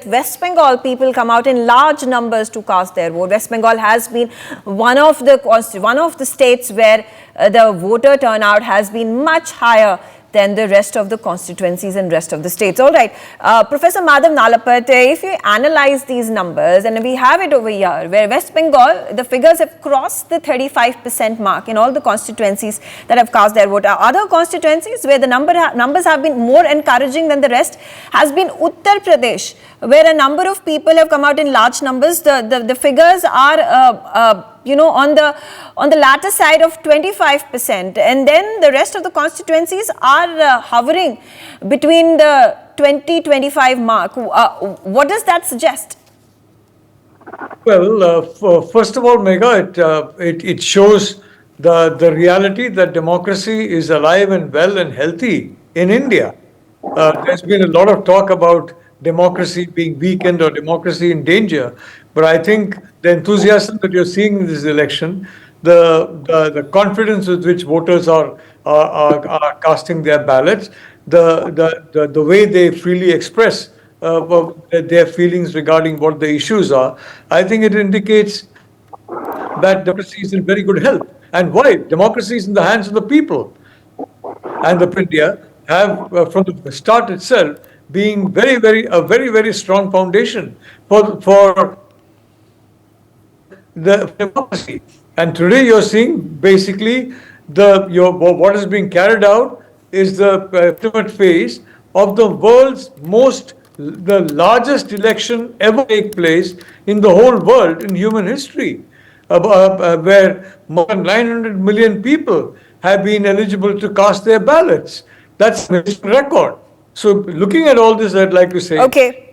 West Bengal people come out in large numbers to cast their vote. West Bengal has been one of the states where the voter turnout has been much higher than the rest of the constituencies and rest of the states. All right, Professor Madhav Nalapate, if you analyze these numbers, and we have it over here, where West Bengal, the figures have crossed the 35% mark in all the constituencies that have cast their vote. Other constituencies where the numbers have been more encouraging than the rest has been Uttar Pradesh, where a number of people have come out in large numbers. The figures are on the latter side of 25%, and then the rest of the constituencies are hovering between the 20-25 mark. What does that suggest? Well, first of all, Megha, it shows the reality that democracy is alive and well and healthy in India. There's been a lot of talk about democracy being weakened or democracy in danger, but I think the enthusiasm that you're seeing in this election, the confidence with which voters are casting their ballots, the way they freely express their feelings regarding what the issues are, I think it indicates that democracy is in very good health. And why? Democracy is in the hands of the people. And the India have, from the start itself, being a very strong foundation for the democracy. And today you're seeing basically what is being carried out is the ultimate phase of the the largest election ever take place in the whole world in human history, where more than 900 million people have been eligible to cast their ballots. That's a record. So looking at all this, I'd like to say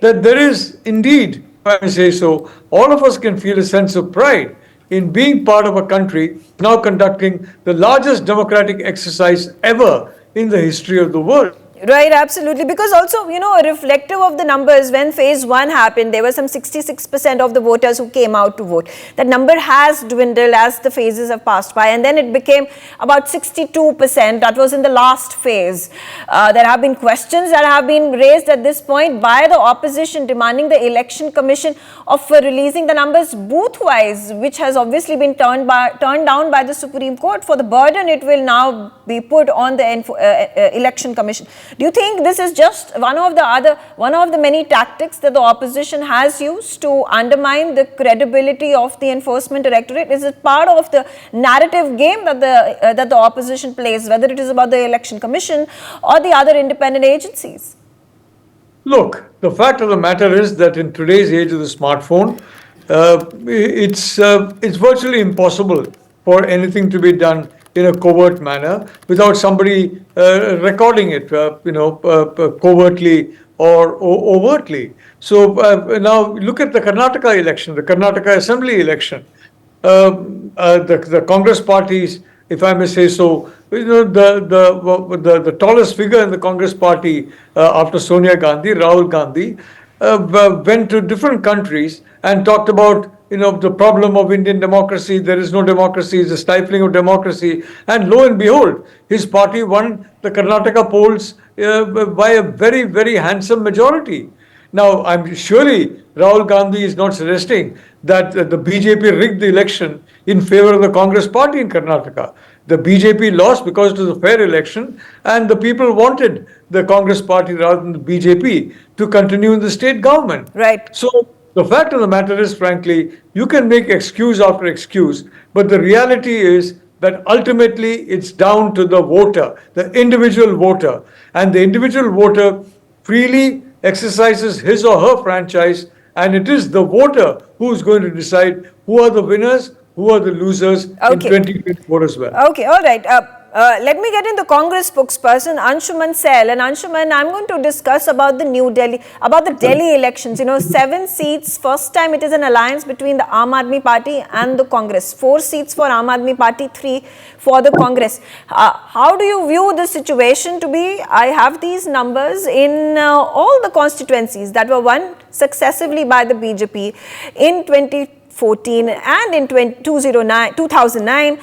that there is indeed, if I may say so, all of us can feel a sense of pride in being part of a country now conducting the largest democratic exercise ever in the history of the world. Right, absolutely. Because also, reflective of the numbers, when phase 1 happened, there were some 66% of the voters who came out to vote. That number has dwindled as the phases have passed by, and then it became about 62%. That was in the last phase. There have been questions that have been raised at this point by the opposition demanding the Election Commission of releasing the numbers booth-wise, which has obviously been turned down by the Supreme Court. For the burden, it will now be put on the Election Commission. Do you think this is just one of the many tactics that the opposition has used to undermine the credibility of the Enforcement Directorate? Is it part of the narrative game that the opposition plays, whether it is about the Election Commission or the other independent agencies? Look, the fact of the matter is that in today's age of the smartphone, it's virtually impossible for anything to be done in a covert manner without somebody recording it, covertly or overtly. So now look at the Karnataka election, the Karnataka Assembly election. The Congress parties, if I may say so, the tallest figure in the Congress party after Sonia Gandhi, Rahul Gandhi, went to different countries and talked about the problem of Indian democracy. There is no democracy, it's a stifling of democracy. And lo and behold, his party won the Karnataka polls by a very handsome majority. Now, I'm surely Rahul Gandhi is not suggesting that the BJP rigged the election in favor of the Congress party in Karnataka. The BJP lost because it was a fair election, and the people wanted the Congress party rather than the BJP to continue in the state government. Right. So the fact of the matter is, frankly, you can make excuse after excuse, but the reality is that ultimately it's down to the voter, the individual voter, and the individual voter freely exercises his or her franchise, and it is the voter who is going to decide who are the winners, who are the losers in 2024 as well. Okay, all right. Let me get in the Congress spokesperson, Anshuman Sel. And Anshuman, I'm going to discuss about the Delhi elections. 7 seats. First time it is an alliance between the Aam Aadmi Party and the Congress. 4 seats for Aam Aadmi Party, 3 for the Congress. How do you view the situation to be? I have these numbers in all the constituencies that were won successively by the BJP in 2014 and in 2009,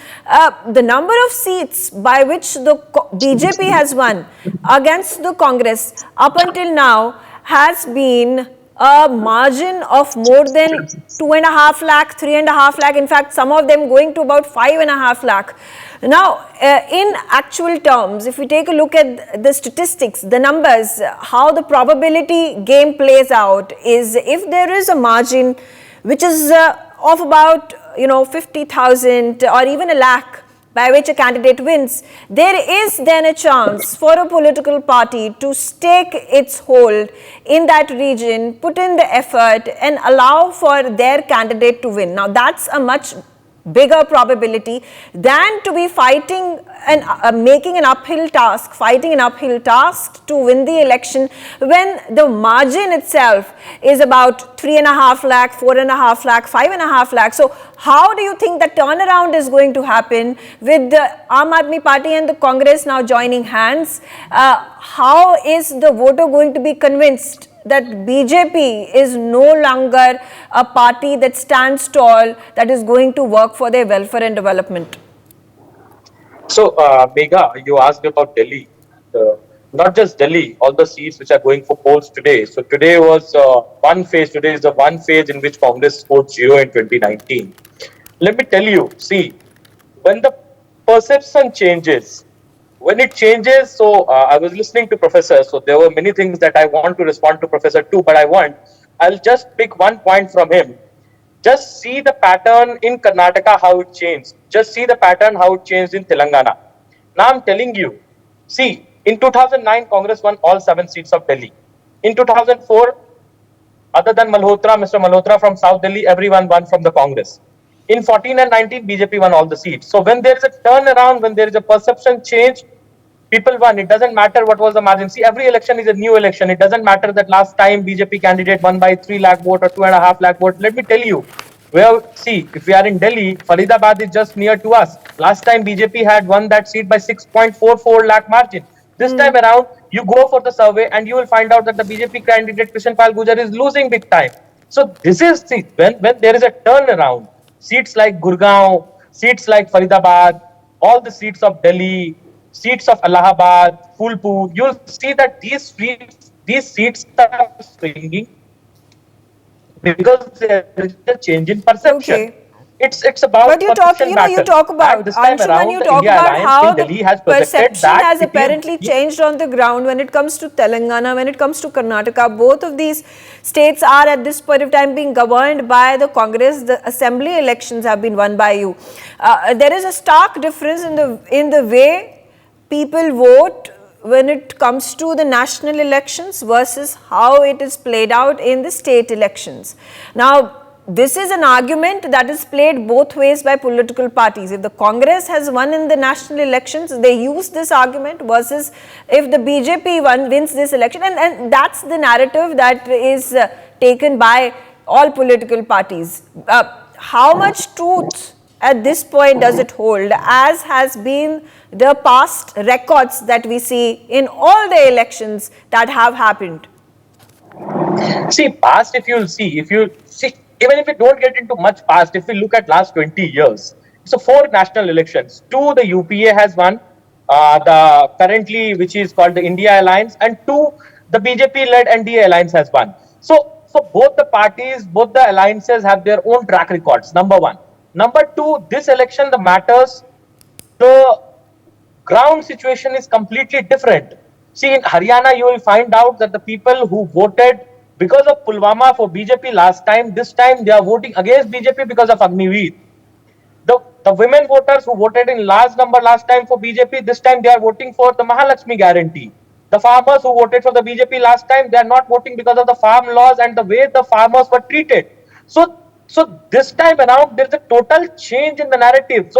the number of seats by which the BJP has won against the Congress up until now has been a margin of more than 2.5 lakh, 3.5 lakh, in fact, some of them going to about 5.5 lakh. Now, in actual terms, if we take a look at the statistics, the numbers, how the probability game plays out is if there is a margin which is of about 50,000 or even a lakh by which a candidate wins, there is then a chance for a political party to stake its hold in that region, put in the effort and allow for their candidate to win. Now that's a much bigger probability than to be fighting and making an uphill task, fighting an uphill task to win the election when the margin itself is about 3.5 lakh, 4.5 lakh, 5.5 lakh. So how do you think the turnaround is going to happen with the Aam Aadmi Party and the Congress now joining hands? How is the voter going to be convinced that BJP is no longer a party that stands tall, that is going to work for their welfare and development? So, Megha, you asked about Delhi. Not just Delhi, all the seats which are going for polls today. So today was one phase. Today is the one phase in which Congress scored 0 in 2019. Let me tell you, see, when the perception changes, when it changes, so I was listening to Professor, so there were many things that I want to respond to Professor too, but I'll just pick one point from him. Just see the pattern in Karnataka, how it changed. Just see the pattern, how it changed in Telangana. Now I'm telling you, see, in 2009, Congress won all 7 seats of Delhi. In 2004, other than Malhotra, Mr. Malhotra from South Delhi, everyone won from the Congress. In 14 and 19, BJP won all the seats. So when there is a turnaround, when there is a perception change, people won. It doesn't matter what was the margin. See, every election is a new election. It doesn't matter that last time BJP candidate won by 3 lakh vote or 2.5 lakh vote. Let me tell you, see, if we are in Delhi, Faridabad is just near to us. Last time BJP had won that seat by 6.44 lakh margin. This time around, you go for the survey and you will find out that the BJP candidate Krishan Pal Gujar is losing big time. So this is, see, when there is a turnaround, seats like Gurgaon, seats like Faridabad, all the seats of Delhi, seats of Allahabad, Phulpur, you'll see that these seats are swinging because there is a change in perception. Okay. It's about but you talk, you talk about, this time Anshuman, around, you the talk India about Alliance how in the Delhi has perception that has apparently changed on the ground when it comes to Telangana, when it comes to Karnataka. Both of these states are at this point of time being governed by the Congress. The assembly elections have been won by you. There is a stark difference in the way people vote when it comes to the national elections versus how it is played out in the state elections. Now, this is an argument that is played both ways by political parties. If the Congress has won in the national elections, they use this argument, versus if the BJP wins this election. And that's the narrative that is taken by all political parties. How much truth at this point does it hold, as has been the past records that we see in all the elections that have happened? See, past, if you see, even if we don't get into much past, if we look at last 20 years, so 4 national elections, 2 the UPA has won, the currently which is called the India Alliance, and 2 the BJP-led NDA Alliance has won. So for both the parties, both the alliances have their own track records, number one. Number two, this election, the matters, the ground situation is completely different. See, in Haryana, you will find out that the people who voted because of Pulwama for BJP last time, this time they are voting against BJP because of Agniveer. The women voters who voted in large number last time for BJP, this time they are voting for the Mahalakshmi guarantee. The farmers who voted for the BJP last time, they are not voting because of the farm laws and the way the farmers were treated. So this time around, there is a total change in the narrative.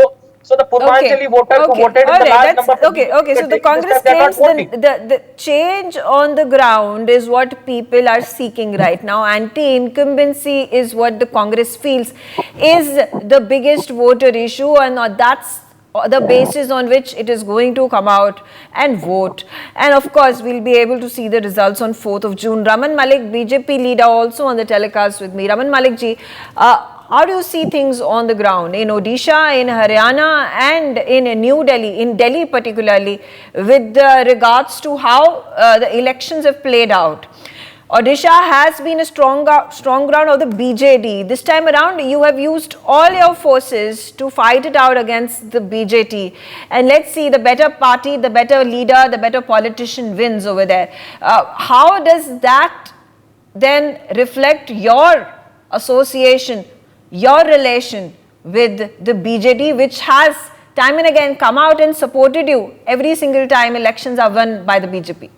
So the Purvanchali voters who voted in the large number. Okay. So the Congress claims the change on the ground is what people are seeking right now. Anti-incumbency is what the Congress feels is the biggest voter issue, and that's the basis on which it is going to come out and vote. And of course, we'll be able to see the results on 4th of June. Raman Malik, BJP leader, also on the telecast with me. Raman Malik ji, how do you see things on the ground in Odisha, in Haryana, and in New Delhi, in Delhi particularly, with regards to how the elections have played out? Odisha has been a strong ground of the BJD. This time around, you have used all your forces to fight it out against the BJT. And let's see, the better party, the better leader, the better politician wins over there. How does that then reflect your association, your relation with the BJD, which has time and again come out and supported you every single time elections are won by the BJP?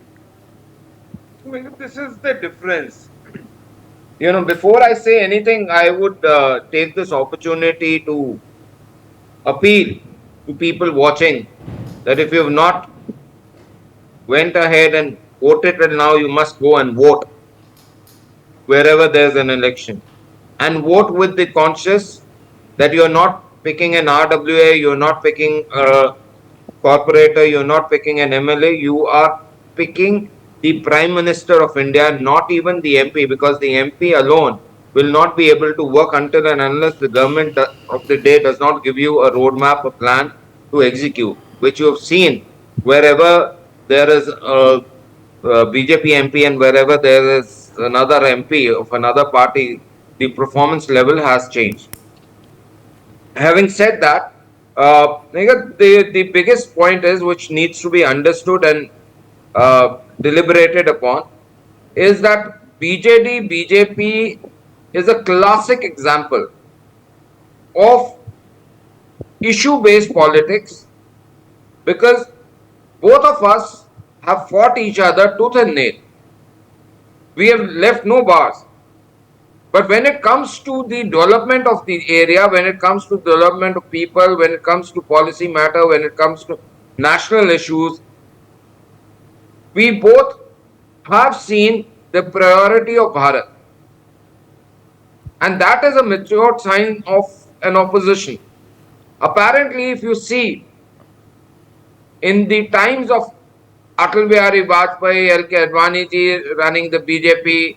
This is the difference. Before I say anything, I would take this opportunity to appeal to people watching that if you have not went ahead and voted, and now you must go and vote wherever there's an election, and vote with the conscious that you're not picking an RWA, you're not picking a corporator, you're not picking an MLA, you are picking the Prime Minister of India, not even the MP, because the MP alone will not be able to work until and unless the government of the day does not give you a roadmap, a plan to execute, which you have seen wherever there is a BJP MP and wherever there is another MP of another party, the performance level has changed. Having said that, the biggest point is which needs to be understood and deliberated upon is that BJP is a classic example of issue-based politics because both of us have fought each other tooth and nail. We have left no bars. But when it comes to the development of the area, when it comes to development of people, when it comes to policy matter, when it comes to national issues, we both have seen the priority of Bharat. And that is a mature sign of an opposition. Apparently, if you see, in the times of Atal Bihari Vajpayee, L.K. Advani ji running the BJP,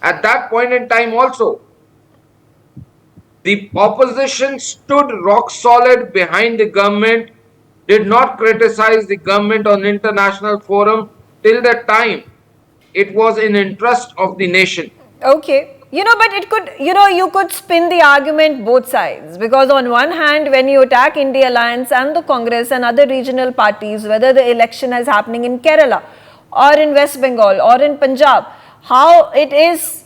at that point in time also, the opposition stood rock solid behind the government, did not criticize the government on international forum till the time it was in interest of the nation. Okay. But it could, you could spin the argument both sides because on one hand, when you attack India Alliance and the Congress and other regional parties, whether the election is happening in Kerala or in West Bengal or in Punjab, how it is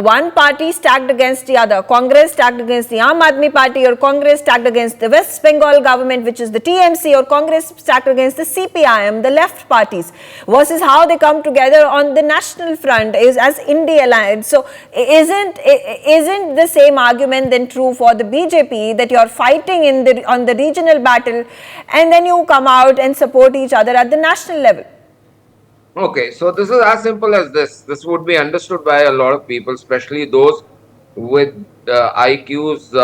one party stacked against the other, Congress stacked against the Aam Aadmi Party or Congress stacked against the West Bengal government, which is the TMC, or Congress stacked against the CPIM, the left parties, versus how they come together on the national front is as India Alliance. So isn't the same argument then true for the BJP that you're fighting on the regional battle and then you come out and support each other at the national level? Okay, so this is as simple as this. This would be understood by a lot of people, especially those with IQs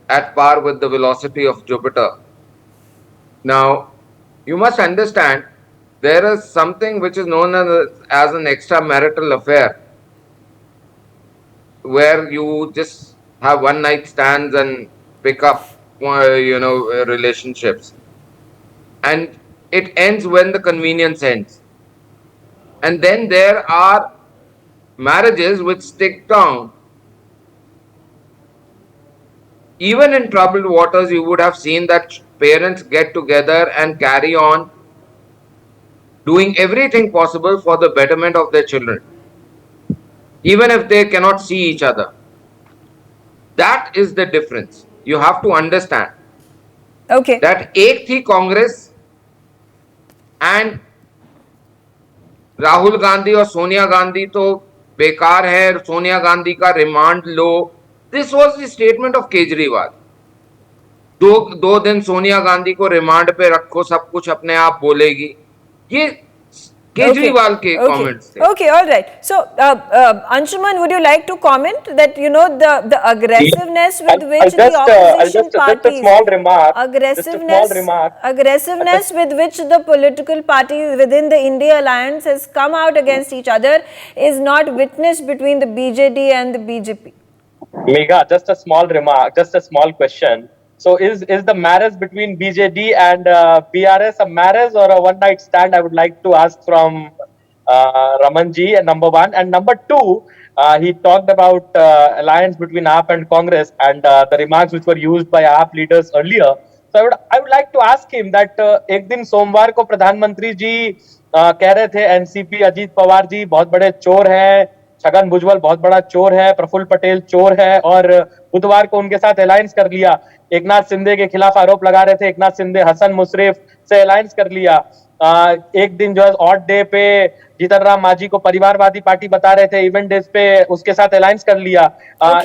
at par with the velocity of Jupiter. Now, you must understand there is something which is known as an extramarital affair, where you just have one night stands and pick up, relationships, and it ends when the convenience ends. And then there are marriages which stick down. Even in troubled waters, you would have seen that parents get together and carry on doing everything possible for the betterment of their children, even if they cannot see each other. That is the difference. You have to understand. Okay. That एक थी Congress and Rahul Gandhi और सोनिया गांधी तो बेकार है, सोनिया गांधी का remand low. This was the statement of Kejriwal. दो दिन सोनिया गांधी को रिमांड पे रखो, सब कुछ अपने आप बोलेगी. ये केजरीवाल के कमेंट्स थे. Okay, all right. So, Anshuman, would you like to comment that the aggressiveness with which the opposition parties, aggressiveness with which the political parties within the India Alliance has come out against each other is not witnessed between the BJD and the BJP? Megha, just a small remark, just a small question. So is the marriage between BJD and BRS a marriage or a one night stand? I would like to ask from Ramanji, number one. And number two, he talked about alliance between AAP and Congress and the remarks which were used by AAP leaders earlier. So I would like to ask him that एक दिन सोमवार को प्रधानमंत्री जी कह रहे थे NCP Ajit Pawar ji बहुत बड़े चोर हैं, छगन भुजबल बहुत बड़ा चोर है, प्रफुल्ल पटेल चोर है, और बुधवार को उनके साथ अलायंस कर लिया। एकनाथ शिंदे के खिलाफ आरोप लगा रहे थे, एकनाथ शिंदे हसन मुशर्रफ से अलायंस कर लिया। एक दिन जो है ऑड डे पे जीतन राम मांझी को परिवारवादी पार्टी बता रहे थे, इवेंट डेज पे उसके साथ अलायंस कर लिया।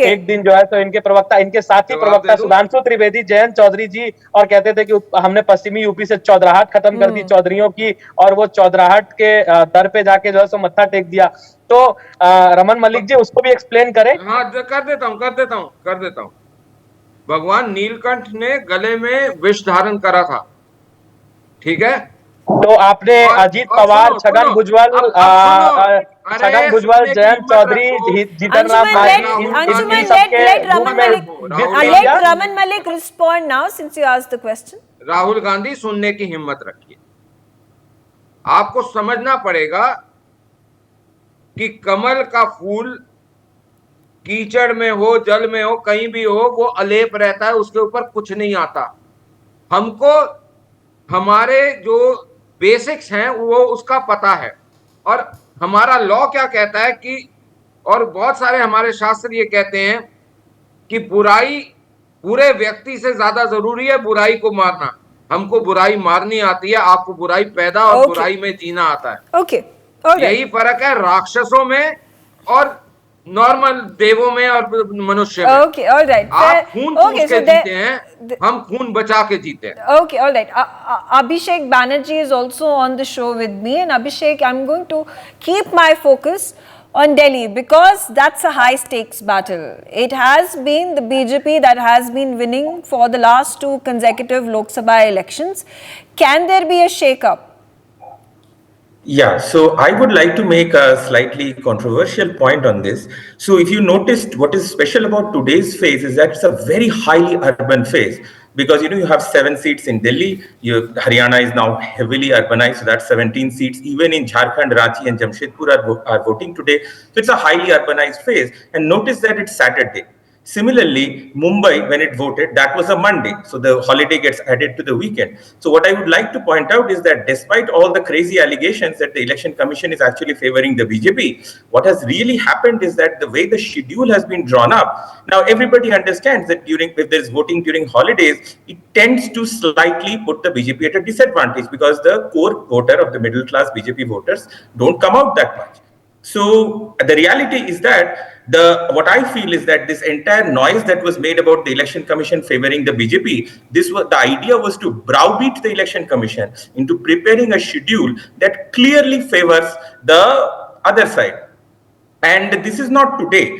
एक दिन जो है तो इनके प्रवक्ता, इनके साथी प्रवक्ता सुधांशु त्रिवेदी, जयंत चौधरी जी, और कहते थे कि हमने पश्चिमी यूपी से चौधराहट खत्म कर दी चौधरियों की, और वो चौधराहट के दर पे जाके जो है सो मत्था टेक दिया। तो रमन मलिक जी उसको भी एक्सप्लेन करें। हाँ, कर देता हूँ। भगवान नीलकंठ ने गले में विष धारण करा था, ठीक है। तो आपने Ajit Pawar, Chhagan Bhujbal, Jayant Chaudhary, Jitan Ram Anshuman, let Raman Malik respond now since you asked the question. Rahul Gandhi सुनने की हिम्मत रखिए। आपको समझना पड़ेगा कि कमल का फूल कीचड़ में हो, जल में हो, कहीं भी हो, वो अलेप रहता है, उसके ऊपर कुछ नहीं आता। हमको हमारे जो बेसिक्स हैं वो उसका पता है, और हमारा लॉ क्या कहता है कि, और बहुत सारे हमारे शास्त्र ये कहते हैं कि बुराई, बुरे व्यक्ति से ज्यादा जरूरी है बुराई को मारना। हमको बुराई मारनी आती है, आपको बुराई पैदा और बुराई में जीना आता है। यही फर्क है राक्षसों में और नॉर्मल देवों में और मनुष्य में। Okay, all right. आप खून पूछ के जीते हैं, हम खून बचा के जीते हैं। Okay, all right. Abhishek Banerjee is also on the show with me, and Abhishek, I'm going to keep my focus on Delhi because that's a high stakes battle. It has been the BJP that has been winning for the last two consecutive Lok Sabha elections. Can there be a shake-up? Yeah, so I would like to make a slightly controversial point on this. So if you noticed, what is special about today's phase is that it's a very highly urban phase, because you have 7 seats in Delhi. Haryana is now heavily urbanized, so that's 17 seats. Even in Jharkhand, Ranchi and Jamshedpur are voting today. So it's a highly urbanized phase. And notice that it's Saturday. Similarly, Mumbai, when it voted, that was a Monday. So the holiday gets added to the weekend. So what I would like to point out is that despite all the crazy allegations that the Election Commission is actually favoring the BJP, what has really happened is that the way the schedule has been drawn up, now everybody understands that if there's voting during holidays, it tends to slightly put the BJP at a disadvantage because the core voter of the middle class BJP voters don't come out that much. So the reality is that what I feel is that this entire noise that was made about the Election Commission favoring the BJP, the idea was to browbeat the Election Commission into preparing a schedule that clearly favors the other side. And this is not today.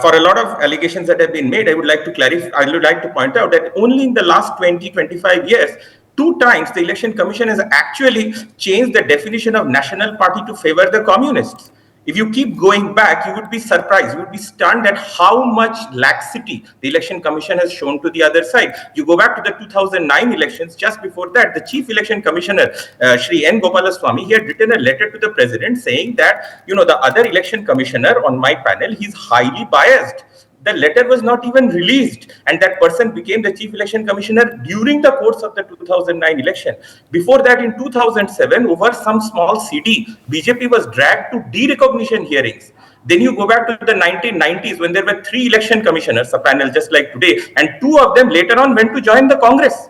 For a lot of allegations that have been made, I would like to clarify, I would like to point out that only in the last 20-25 years, 2 times the Election Commission has actually changed the definition of national party to favor the communists. If you keep going back, you would be surprised, you would be stunned at how much laxity the Election Commission has shown to the other side. You go back to the 2009 elections, just before that, the Chief Election Commissioner, Shri N. Gopalaswamy, he had written a letter to the President saying that, the other Election Commissioner on my panel, he's highly biased. The letter was not even released, and that person became the Chief Election Commissioner during the course of the 2009 election. Before that, in 2007, over some small CD, BJP was dragged to de-recognition hearings. Then you go back to the 1990s when there were 3 election commissioners, a panel just like today, and 2 of them later on went to join the Congress.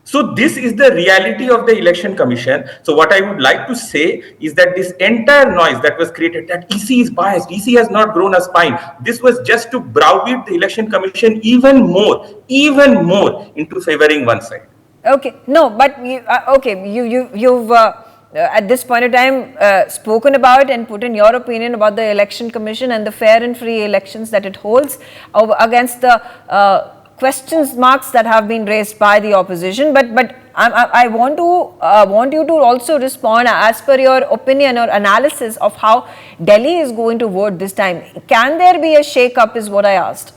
So this is the reality of the Election Commission. So what I would like to say is that this entire noise that was created, that EC is biased, EC has not grown a spine, this was just to browbeat the Election Commission even more into favoring one side. Okay, no, but you've at this point in time spoken about and put in your opinion about the Election Commission and the fair and free elections that it holds against the questions marks that have been raised by the opposition, but I want you to also respond as per your opinion or analysis of how Delhi is going to vote this time. Can there be a shake-up is what I asked.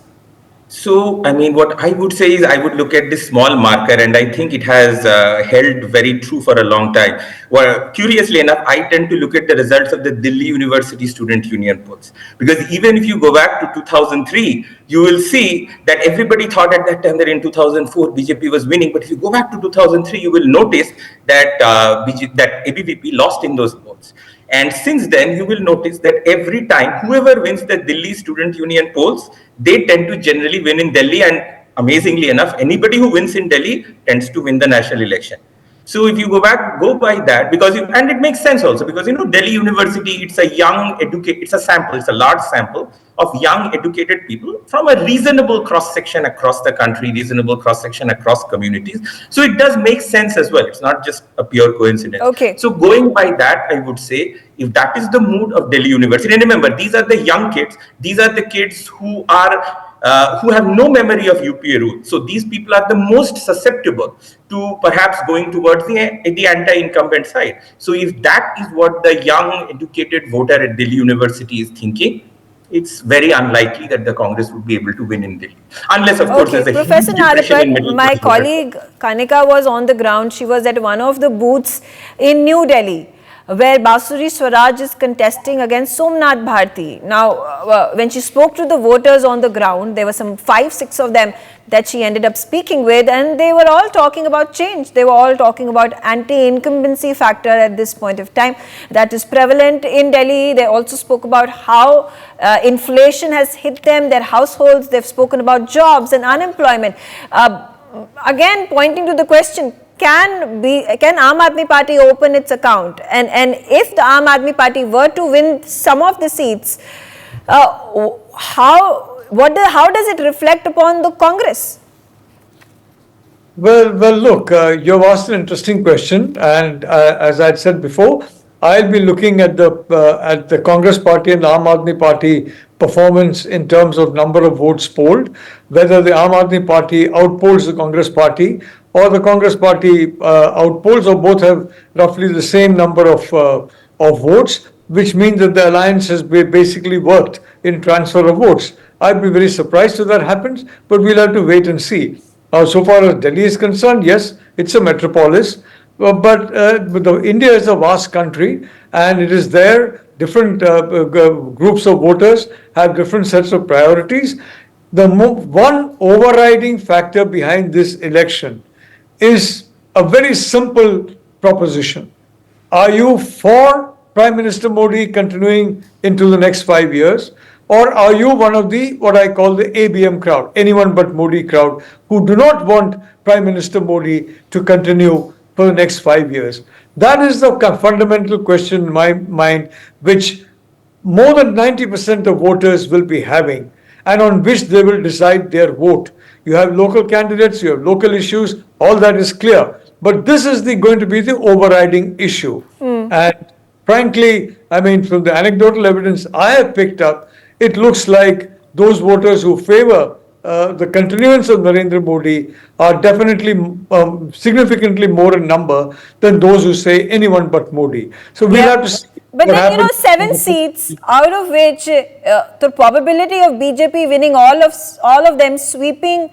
So, I mean, what I would say is I would look at this small marker, and I think it has held very true for a long time. Well, curiously enough, I tend to look at the results of the Delhi University Student Union polls, because even if you go back to 2003, you will see that everybody thought at that time that in 2004 BJP was winning. But if you go back to 2003, you will notice that that ABVP lost in those polls. And since then, you will notice that every time, whoever wins the Delhi Student Union polls, they tend to generally win in Delhi. And amazingly enough, anybody who wins in Delhi tends to win the national election. So if you go by that, because and it makes sense also, because Delhi University, it's a it's a sample, it's a large sample of young educated people from a reasonable cross section across the country, reasonable cross section across communities. So it does make sense as well. It's not just a pure coincidence. Okay. So going by that, I would say if that is the mood of Delhi University, and remember, these are the young kids, these are the kids who have no memory of UPA rule. So these people are the most susceptible to perhaps going towards the anti-incumbent side. So if that is what the young educated voter at Delhi University is thinking, it's very unlikely that the Congress would be able to win in Delhi. Unless, of course, there's a Professor huge depression in Narapat, middle my class voters. colleague Kanika was on the ground. She was at one of the booths in New Delhi, where Basuri Swaraj is contesting against Somnath Bharti. Now, when she spoke to the voters on the ground, there were some 5-6 of them that she ended up speaking with, and they were all talking about change. They were all talking about anti-incumbency factor at this point of time that is prevalent in Delhi. They also spoke about how inflation has hit them, their households. They've spoken about jobs and unemployment. Again, pointing to the question, can Aam Aadmi Party open its account? And if the Aam Aadmi Party were to win some of the seats, how does it reflect upon the Congress? Well, look, you've asked an interesting question, and as I'd said before, I'll be looking at the Congress Party and the Aam Aadmi Party performance in terms of number of votes polled, whether the Aam Aadmi Party outpolls the Congress Party, or the Congress Party outpolls, or both have roughly the same number of votes, which means that the alliance has basically worked in transfer of votes. I'd be very surprised if that happens, but we'll have to wait and see. So far as Delhi is concerned, yes, it's a metropolis, but India is a vast country, and it is there. Different groups of voters have different sets of priorities. The one overriding factor behind this election is a very simple proposition. Are you for Prime Minister Modi continuing into the next 5 years? Or are you one of the, what I call the ABM crowd, anyone but Modi crowd, who do not want Prime Minister Modi to continue for the next 5 years? That is the fundamental question in my mind, which more than 90% of voters will be having, and on which they will decide their vote. You have local candidates, you have local issues, all that is clear. But this is going to be the overriding issue. And frankly, I mean, from the anecdotal evidence I have picked up, it looks like those voters who favor the continuance of Narendra Modi are definitely significantly more in number than those who say anyone but Modi. So we'll have to see. But then, 7 seats, out of which the probability of BJP winning all of them, sweeping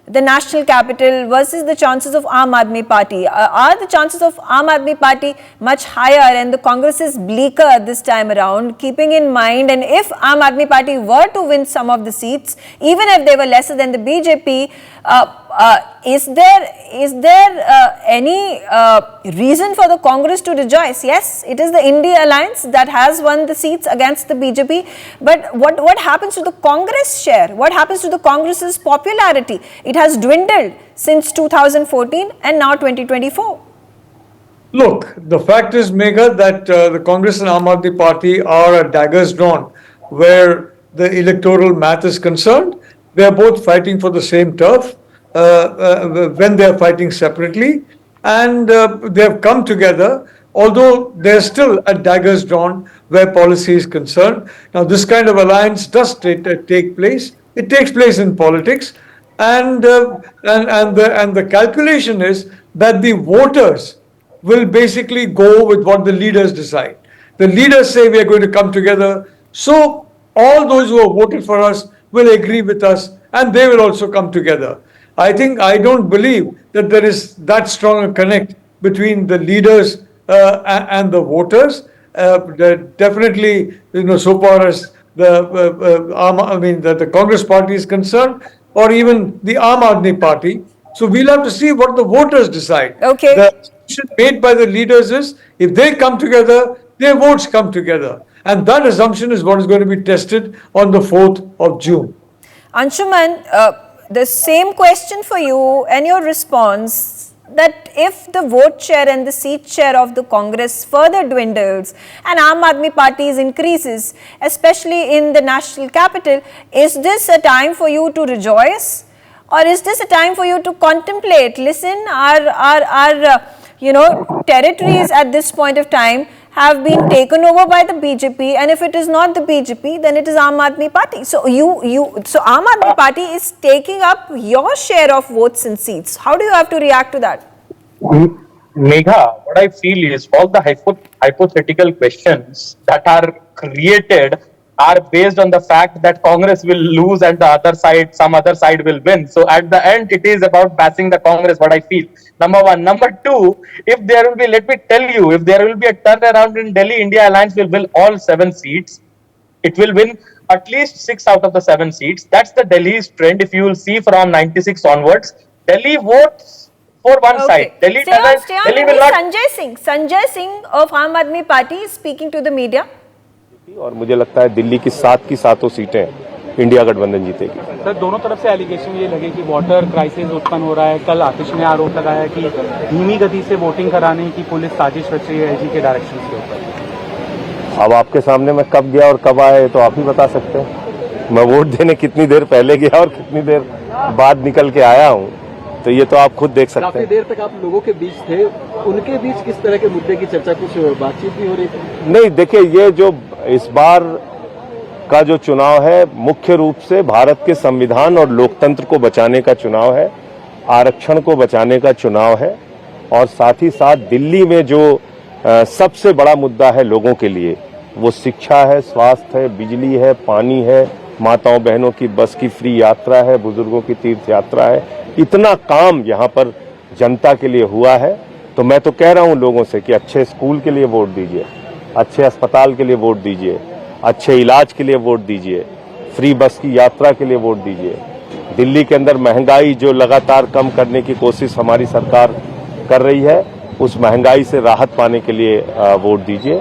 the national capital, versus the chances of Aam Aadmi Party. Are the chances of Aam Aadmi Party much higher, and the Congress is bleaker this time around, keeping in mind, and if Aam Aadmi Party were to win some of the seats, even if they were lesser than the BJP, is there any reason for the Congress to rejoice? Yes, it is the India Alliance that has won the seats against the BJP, but what happens to the Congress share? What happens to the Congress's popularity? It has dwindled since 2014 and now 2024. Look, the fact is, Megha, that the Congress and Aam Aadmi Party are at daggers drawn where the electoral math is concerned. They are both fighting for the same turf when they are fighting separately, and they have come together, although they are still at daggers drawn where policy is concerned. Now, this kind of alliance does take place. It takes place in politics, and the calculation is that the voters will basically go with what the leaders decide. The leaders say we are going to come together, so all those who have voted for us will agree with us, and they will also come together. I don't believe that there is that strong a connect between the leaders and the voters. Definitely, so far as the Congress party is concerned, or even the Aam Aadmi party. So we'll have to see what the voters decide. Okay. The assumption made by the leaders is if they come together, their votes come together. And that assumption is what is going to be tested on the 4th of June. Anshuman, the same question for you and your response, that if the vote share and the seat share of the Congress further dwindles and Aam Aadmi Party's increases, especially in the national capital, is this a time for you to rejoice? Or is this a time for you to contemplate, listen, our territories at this point of time have been taken over by the BJP, and if it is not the BJP, then it is Aam Aadmi Party. So so Aam Aadmi Party is taking up your share of votes and seats. How do you have to react to that? Megha, what I feel is all the hypothetical questions that are created are based on the fact that Congress will lose and some other side will win. So at the end, it is about passing the Congress, what I feel. Number one. Number two, if there will be, let me tell you, if there will be a turnaround in Delhi, India Alliance will win all 7 seats. It will win at least 6 out of the 7 seats. That's the Delhi's trend. If you will see from 96 onwards, Delhi votes for one side. Delhi stay on, Delhi will not. Sanjay Singh of Aam Aadmi Party is speaking to the media. और मुझे लगता है दिल्ली की 7 की 7 सीटें India गठबंधन जीतेगी। Sir, दोनों तरफ से एलिगेशन ये लगे कि वाटर क्राइसिस उत्पन्न हो रहा है। कल आतिश ने आरोप लगाया कि धीमी गति से वोटिंग कराने की पुलिस साजिश रच रही है एलजी के डायरेक्शन के ऊपर। अब आपके सामने मैं कब गया और कब आया तो आप ही बता सकते हैं। मैं वोट देने कितनी देर पहले गया और कितनी देर बाद निकल के आया हूँ, तो ये तो आप खुद देख सकते हैं। काफी देर तक आप लोगों के बीच थे, उनके बीच किस तरह के मुद्दे की चर्चा, कुछ बातचीत भी हो रही थी? नहीं, देखिए, ये जो इस बार का जो चुनाव है मुख्य रूप से भारत के संविधान और लोकतंत्र को बचाने का चुनाव है, आरक्षण को बचाने का चुनाव है, और साथ ही साथ दिल्ली में जो सबसे बड़ा मुद्दा है लोगों के लिए, वो शिक्षा है, स्वास्थ्य है, बिजली है, पानी है, माताओं बहनों की बस की फ्री यात्रा है, बुजुर्गों की तीर्थ यात्रा है। इतना काम यहाँ पर जनता के लिए हुआ है, तो मैं तो कह रहा हूँ लोगों से कि अच्छे स्कूल के लिए वोट दीजिए, अच्छे अस्पताल के लिए वोट दीजिए, अच्छे इलाज के लिए वोट दीजिए, फ्री बस की यात्रा के लिए वोट दीजिए। दिल्ली के अंदर महंगाई जो लगातार कम करने की कोशिश हमारी सरकार कर रही है, उस महंगाई से राहत पाने के लिए वोट दीजिए।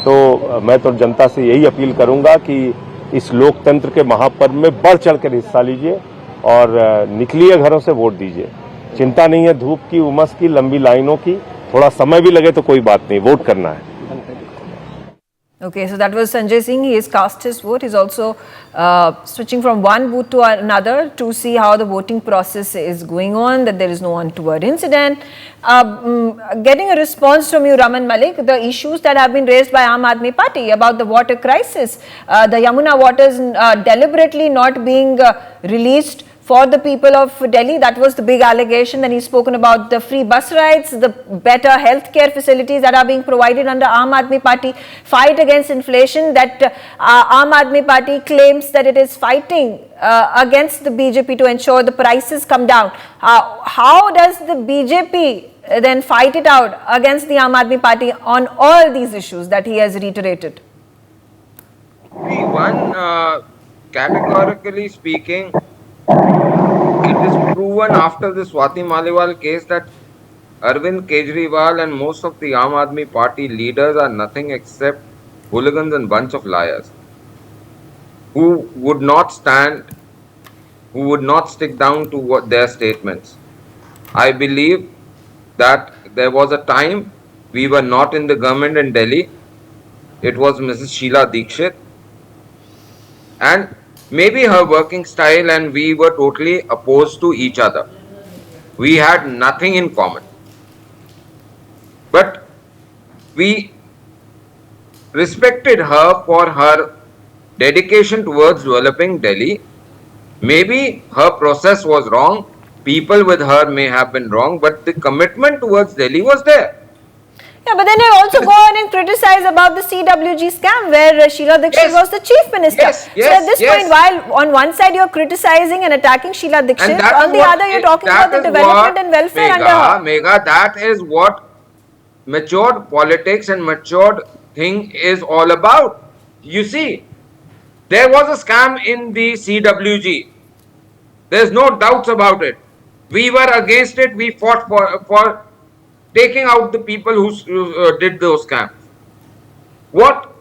तो मैं तो जनता से यही अपील करूंगा कि इस लोकतंत्र के महापर्व में बढ़ चढ़कर हिस्सा लीजिए और निकलिए घरों से, वोट दीजिए। चिंता नहीं है धूप की, उमस की, लंबी लाइनों की, थोड़ा समय भी लगे तो कोई बात नहीं, वोट करना है। Okay, so that was Sanjay Singh. He has cast his vote. He's also switching from one booth to another to see how the voting process is going on, that there is no untoward incident. Getting a response from you, Raman Malik, the issues that have been raised by Aam Aadmi Party about the water crisis, the Yamuna waters deliberately not being released for the people of Delhi. That was the big allegation. Then he's spoken about the free bus rides, the better healthcare facilities that are being provided under Aam Aadmi Party, fight against inflation that Aam Aadmi Party claims that it is fighting against the BJP to ensure the prices come down. How does the BJP then fight it out against the Aam Aadmi Party on all these issues that he has reiterated? One, categorically speaking, it is proven after the Swati Maliwal case that Arvind Kejriwal and most of the Aam Aadmi Party leaders are nothing except hooligans and bunch of liars who would not stick down to what their statements. I believe that there was a time we were not in the government in Delhi. It was Mrs. Sheila Dikshit, and maybe her working style and we were totally opposed to each other. We had nothing in common. But we respected her for her dedication towards developing Delhi. Maybe her process was wrong, people with her may have been wrong, but the commitment towards Delhi was there. Yeah, but then you also go on and criticize about the CWG scam where Sheila Dikshit Yes. was the chief minister. Yes, So at this yes. point, while on one side you're criticizing and attacking Sheila Dikshit, And that on is the what other you're it- talking about that the is development what, and welfare under her. Megha, that is what matured politics and matured thing is all about. You see, there was a scam in the CWG. There's no doubts about it. We were against it. We fought for taking out the people who did those scams. What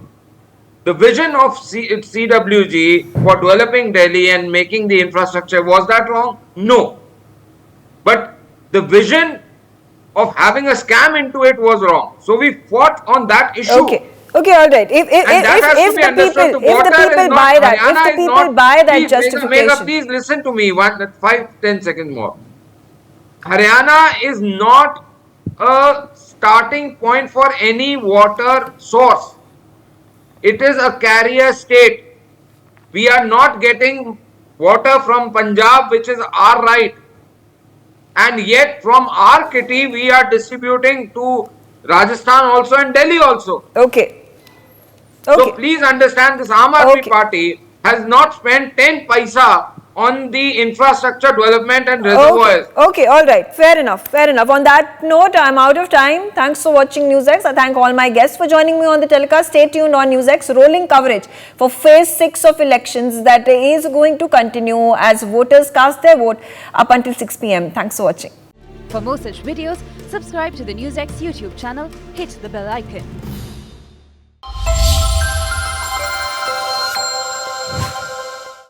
the vision of CWG for developing Delhi and making the infrastructure, was that wrong? No. But the vision of having a scam into it was wrong. So we fought on that issue. Okay. Okay, all right. And that has to be understood. If the people buy that, if the people buy that justification. Megha, please listen to me. 5-10 seconds more. Haryana is not a starting point for any water source. It is a carrier state. We are not getting water from Punjab, which is our right. And yet from our kitty, we are distributing to Rajasthan also and Delhi also. Okay. So please understand, this Aam Aadmi Okay. Party has not spent 10 paisa on the infrastructure development and reservoirs. Okay, all right. Fair enough. Fair enough. On that note, I'm out of time. Thanks for watching NewsX. I thank all my guests for joining me on the telecast. Stay tuned on NewsX. Rolling coverage for phase 6 of elections that is going to continue as voters cast their vote up until 6 p.m. Thanks for watching. For more such videos, subscribe to the NewsX YouTube channel, hit the bell icon.